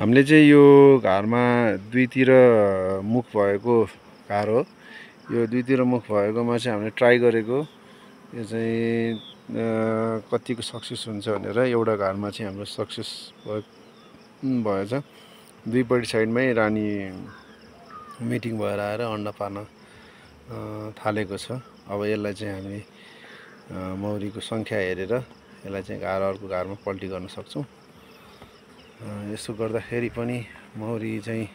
हामीले चाहिँ यो घरमा दुईतिर मुख भएको कार हो। यो दुईतिर मुख भएकोमा चाहिँ हामीले ट्राई गरेको। यो चाहिँ कतिको सक्सेस हुन्छ भनेर एउटा घरमा चाहिँ हाम्रो सक्सेस भएछ। दुईपट्टि साइडमै रानी मिटिङ भएर आएर अन्डा पार्न थालेको छ। अब यसलाई चाहिँ हामी मौरीको सङ्ख्या हेरेर यसलाई चाहिँ अर्को घरमा पल्टी गर्न सक्छौँ। यसो गर्दाखेरि पनि मौरी चाहिँ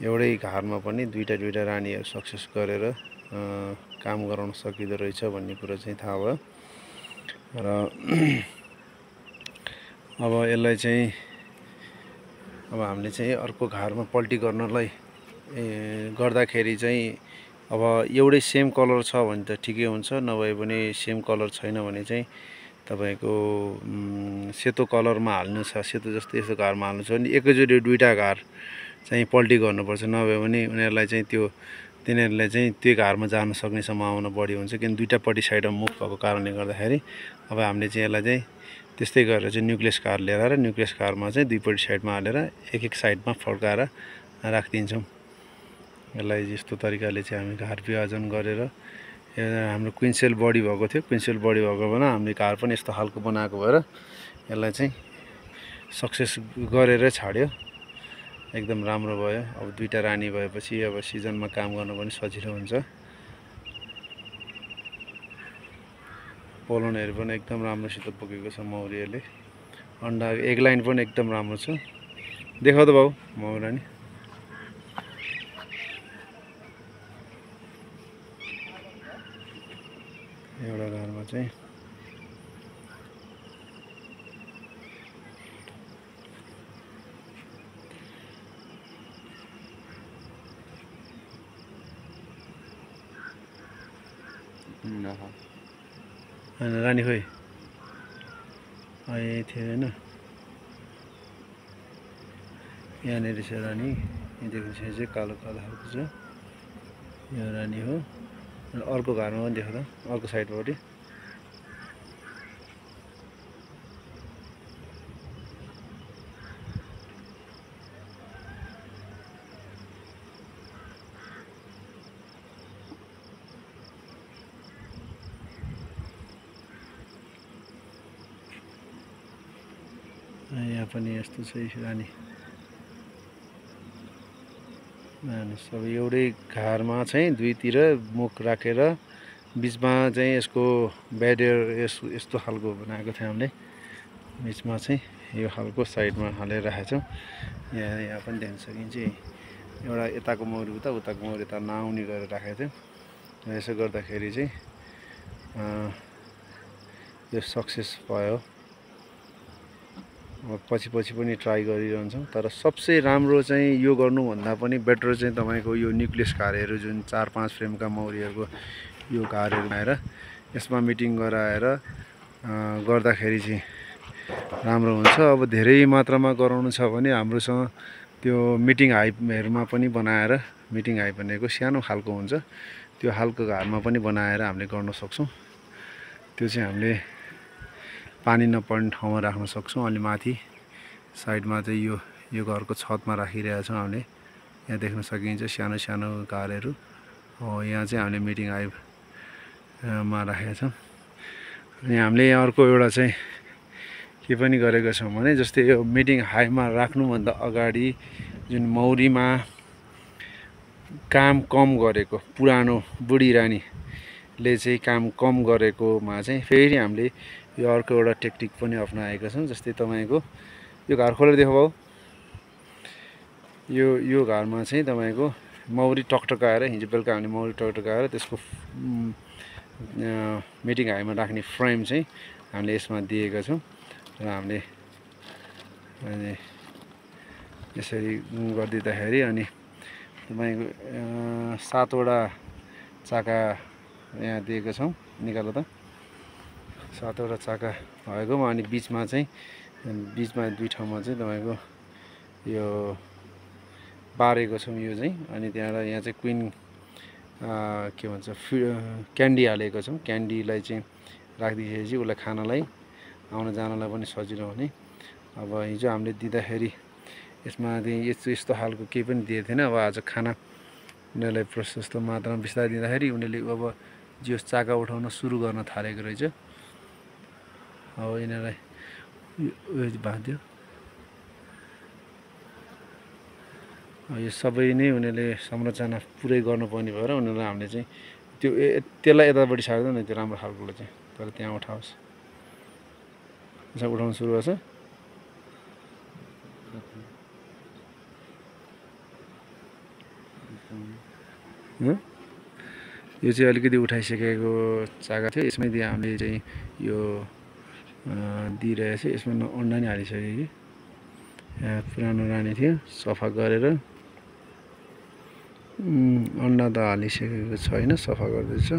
एउटै घरमा पनि दुईटा रानीहरू सक्सेस गरेर काम गराउन सकिँदो रहेछ भन्ने कुरो चाहिँ थाहा भयो। र अब यसलाई चाहिँ अब हामीले चाहिँ अर्को घरमा पल्टी गर्दाखेरि चाहिँ अब एउटै सेम कलर छ भने त ठिकै हुन्छ, नभए पनि सेम कलर छैन भने चाहिँ तपाईको सेतो कलरमा हाल्नु छ, सेतो जस्तै यस्तो घरमा हाल्नु छ भने एकैचोटि दुईटा घर चाहिँ पल्टी गर्नुपर्छ। नभए भने उनीहरूलाई चाहिँ तिनीहरूले चाहिँ त्यो घरमा जान सक्ने सम्भावना बढी हुन्छ, किन दुईटापट्टि साइडमा मुख भएको कारणले गर्दाखेरि। अब हामीले चाहिँ यसलाई चाहिँ त्यस्तै गरेर चाहिँ न्युक्लियस कार लिएर आएर न्युक्लियस कारमा चाहिँ दुईपट्टि साइडमा हालेर एक साइडमा फर्काएर राखिदिन्छौँ। यसलाई यस्तो तरिकाले चाहिँ हामी घर विभाजन गरेर हाम्रो क्विन सेल बडी भएको थियो। क्विन सेल बडी भएको बेला हामीले घर पनि यस्तो खालको बनाएको भएर यसलाई चाहिँ सक्सेस गरेर छाड्यो। एकदम राम्रो भयो। अब दुईटा रानी भएपछि अब सिजनमा काम गर्न पनि सजिलो हुन्छ। पोलनहरू पनि एकदम राम्रोसित पुगेको छ मौरीहरूले। अन्डा एक लाइन पनि एकदम राम्रो छ। देखाउ त बाउ मौरी रानी। एउटा घरमा चाहिँ रानी खोइ आए थियो होइन। यहाँनिर छ रानी। यहाँदेखि चाहिँ कालो खालको छ, यो रानी हो। अर्को घरमा पनि देखाउँदा अर्को साइडपट्टि यहाँ पनि यस्तो छ रानी। सब एउटै घरमा चाहिँ दुईतिर मुख राखेर बिचमा चाहिँ यसको ब्यारियर यस्तो खालको बनाएको थियो हामीले। बिचमा चाहिँ यो खालको साइडमा हालेर राखेको छौँ। यहाँ पनि देख्न सकिन्छ। एउटा यताको मौरी उताको मौरी यता नआउने गरेर राखेको थियो। यसो गर्दाखेरि चाहिँ यो सक्सेस भयो। पछि पनि ट्राई गरिरहन्छौँ। तर सबसे राम्रो चाहिँ यो गर्नुभन्दा पनि बेटर चाहिँ तपाईँको यो न्युक्लियस कार्यहरू जुन 4-5 फ्रेमका मौरीहरूको यो कार्यहरू आएर यसमा मिटिङ गराएर गर्दाखेरि चाहिँ राम्रो हुन्छ। अब धेरै मात्रामा गराउनु छ भने हाम्रोसँग त्यो मिटिङ हाइपहरूमा पनि बनाएर, मिटिङ हाइप भनेको सानो खालको हुन्छ, त्यो खालको घरमा पनि बनाएर हामीले गर्न सक्छौँ। त्यो चाहिँ हामीले पानी नपर्ने ठाउँमा राख्न सक्छौँ। अलि माथि साइडमा चाहिँ यो घरको छतमा राखिरहेका छौँ हामीले। यहाँ देख्न सकिन्छ सानो सानो घरहरू। यहाँ चाहिँ हामीले मिटिङ हाइपमा राखेका छौँ। अनि हामीले यहाँ अर्को एउटा चाहिँ के पनि गरेका छौँ भने जस्तै यो मिटिङ हाइपमा राख्नुभन्दा अगाडि जुन मौरीमा काम कम गरेको पुरानो बुढी रानीले चाहिँ काम कम गरेकोमा चाहिँ फेरि हामीले यो अर्को एउटा टेक्निक पनि अप्नाएका छौँ। जस्तै तपाईँको यो घर खोलेर देखाऊ। यो घरमा चाहिँ तपाईँको मौरी टकटकाएर हिजो बेलुका हामीले मौरी टकटकाएर त्यसको मिटिङ हाइपमा राख्ने फ्रेम चाहिँ हामीले यसमा दिएका छौँ। र हामीले यसरी गरिदिँदाखेरि अनि तपाईँको 7वटा चाका यहाँ दिएको छौँ। निकाल त 7वटा चाका भएकोमा अनि बिचमा दुई ठाउँमा चाहिँ तपाईँको यो बारेको छौँ यो चाहिँ। अनि त्यहाँबाट यहाँ चाहिँ क्विन के भन्छ क्यान्डी हालेको छौँ। क्यान्डीलाई चाहिँ राखिदिएपछि उसलाई खानलाई आउन जानलाई पनि सजिलो हुने। अब हिजो हामीले दिँदाखेरि यसमा चाहिँ यस्तो खालको केही पनि दिएको थिएन। अब आज खाना उनीहरूलाई प्रशस्त मात्रामा बिस्तारै दिँदाखेरि उनीहरूले अब जे होस् चाका उठाउन सुरु गर्न थालेको रहेछ। अब यिनीहरूलाई उयो बाँध्यो। यो सबै नै उनीहरूले संरचना पुरै गर्नुपर्ने भएर उनीहरूलाई हामीले चाहिँ त्यो त्यसलाई यतापट्टि सार्दैन त्यो राम्रो खालकोलाई चाहिँ, तर त्यहाँ उठाओस्। उठाउन सुरु गर्छ। यो चाहिँ अलिकति उठाइसकेको चाका थियो। यसमै हामीले चाहिँ यो दिइरहेछ। यसमा अन्डा नि हालिसक्यो कि यहाँ पुरानो रानी थियो, सफा गरेर अन्डा त हालिसकेको छैन, सफा गर्दैछ।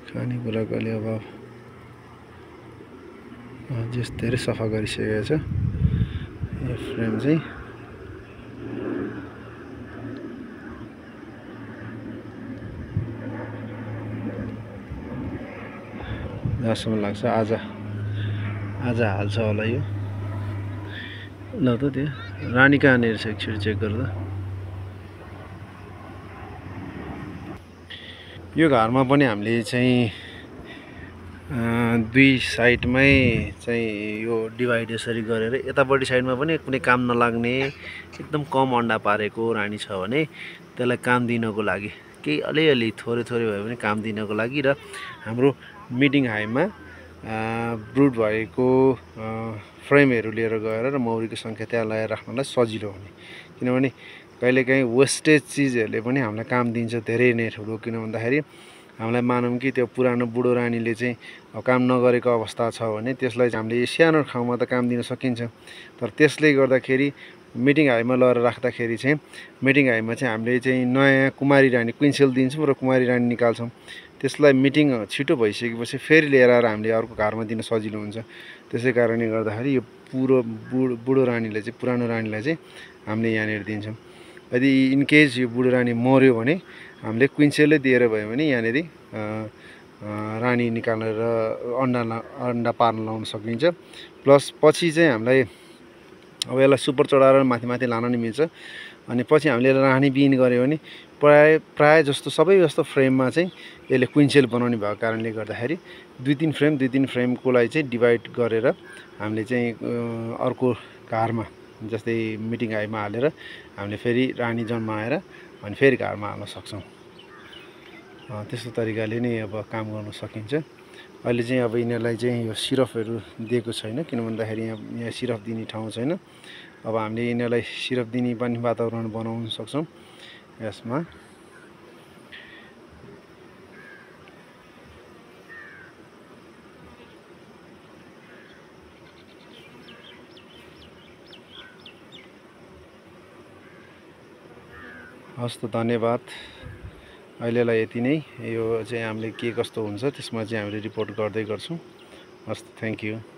खानेकुराको अलि अभाव जस धेरै सफा गरिसकेको छ। यो फ्रेम चाहिँ जहाँसम्म लाग्छ आज हाल्छ होला यो। ल त त्यो रानी कहाँनिर छ एकचोटि चेक गर्दा। यो घरमा पनि हामीले चाहिँ दुई साइडमै चाहिँ यो डिभाइड यसरी गरेर यतापट्टि साइडमा पनि कुनै काम नलाग्ने एकदम कम अन्डा पारेको रानी छ भने त्यसलाई काम दिनको लागि केही अलिअलि थोरै भए पनि काम दिनको लागि र हाम्रो मिटिङ हाइमा ब्रुड भएको फ्रेमहरू लिएर गएर र मौरीको सङ्ख्या त्यहाँ लगाएर राख्नलाई सजिलो हुने। किनभने कहिलेकाहीँ वेस्टेज चिजहरूले पनि हामीलाई काम दिन्छ धेरै नै ठुलो। किन भन्दाखेरि हामीलाई मानौँ कि त्यो पुरानो बुढो रानीले चाहिँ काम नगरेको अवस्था छ भने त्यसलाई चाहिँ हामीले सानो ठाउँमा त काम दिन सकिन्छ। तर त्यसले गर्दाखेरि मिटिङ हाइमा लगेर राख्दाखेरि चाहिँ मिटिङ हाइमा चाहिँ हामीले चाहिँ नयाँ कुमारी रानी क्विन्सेल दिन्छौँ र कुमारी रानी निकाल्छौँ। त्यसलाई मिटिङ छिटो भइसकेपछि फेरि लिएर आएर हामीले अर्को घरमा दिन सजिलो हुन्छ। त्यसै कारणले गर्दाखेरि यो बुढो रानीलाई चाहिँ पुरानो रानीलाई चाहिँ हामीले यहाँनिर दिन्छौँ। यदि इनकेस यो बुढो रानी मऱ्यो भने हामीले क्विन्सेलै दिएर भयो भने यहाँनिर रानी निकालेर अन्डा पार्न लाउन सकिन्छ। प्लस पछि चाहिँ हामीलाई अब यसलाई सुपर चढाएर माथि लान नि मिल्छ। अनि पछि हामीले रानी बिन गऱ्यो भने प्राय जस्तो सबै जस्तो फ्रेममा चाहिँ यसले क्विन्सेल बनाउने भएको कारणले गर्दाखेरि दुई तिन फ्रेमको लागि चाहिँ डिभाइड गरेर हामीले चाहिँ अर्को घरमा जस्तै मिटिङ हाइमा हालेर हामीले फेरि रानी जन्माएर अनि फेरि घरमा हाल्न सक्छौँ। त्यस्तो तरिकाले नै अब काम गर्न सकिन्छ। अहिले चाहिँ अब यिनीहरूलाई चाहिँ यो सिरफहरू दिएको छैन, किन भन्दाखेरि यहाँ सिरफ दिने ठाउँ छैन। अब हामीले यिनीहरूलाई सिरफ दिने पनि वातावरण बनाउन सक्छौँ यसमा। हस् त धन्यवाद। अहिलेलाई यति नै। यो चाहिँ हामीले के कस्तो हुन्छ त्यसमा चाहिँ हामीले रिपोर्ट गर्दै गर्छौँ। हस् त थ्याङ्क यू।